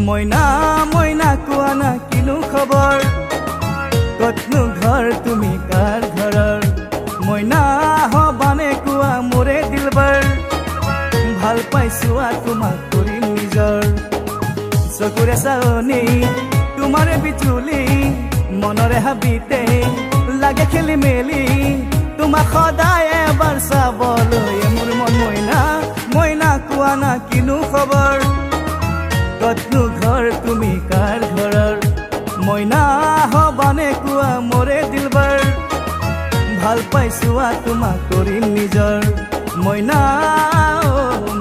মইনা মইনা কোৱা না কিনো খবৰ কতনো ঘৰ তুমি কাৰ ঘৰৰ মইনা হবানে কোৱা মোৰে দিলবাৰ ভাল পাইছো তোমাক কৰিম নিজৰ চকুৰে চাৱনি তোমাৰে বিচুলি মনৰে হাবিতে লাগে খেলি মেলি তোমাক সদায় এবাৰ চাবলৈ মোৰ মন মইনা মইনা কোৱা না কিনো খবৰ কতনো ঘৰ তুমি কাৰ ঘৰৰ মইনা হবানে কোৱা মোৰে দিলবাৰ ভাল পাইছো তোমাক কৰিম নিজৰ মইনা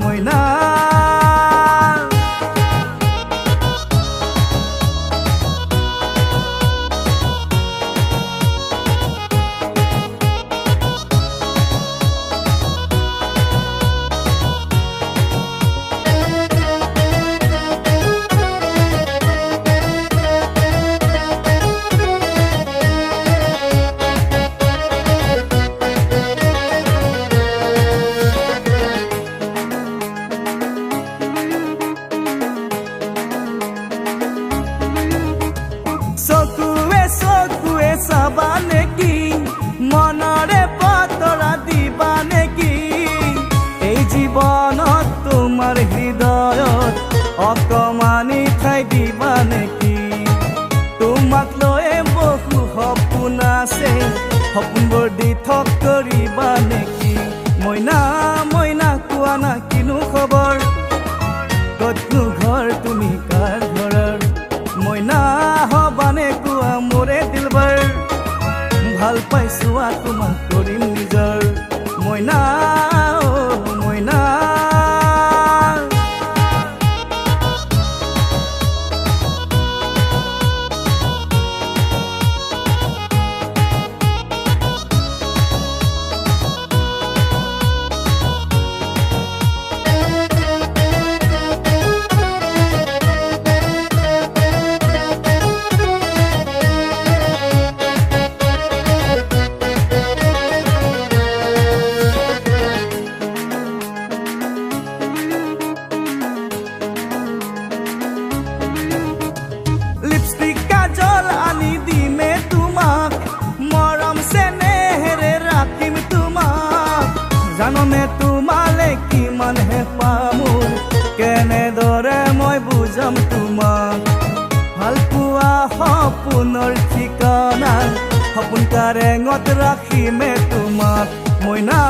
মইনা চকুৱে চাবা নেকি মনৰে পতৰা দিবা নেকি এই জীৱনত তোমাৰ হৃদয়ত অকমানি ঠাই দিবা নেকি তোমাক লৈ বহু সপোন আছে সপোনবোৰ দি থক কৰিবা নেকি মইনা মইনা কোৱা না কিনো খবৰ কতনো ঘৰ তুমি কাৰ ঘৰৰ মইনা হবানে কোৱা মোৰে দিলবাৰ ভাল পাইছো তোমাক কৰিম নিজৰ মইনা মইনা জাননে তোমালে কিমান হেঁপামোৰ কেনেদৰে মই বুজাম তোমাক ভাল পোৱা সপোনৰ ঠিকনা সপোন কাৰেঙত ৰাখিমে তোমাক মইনা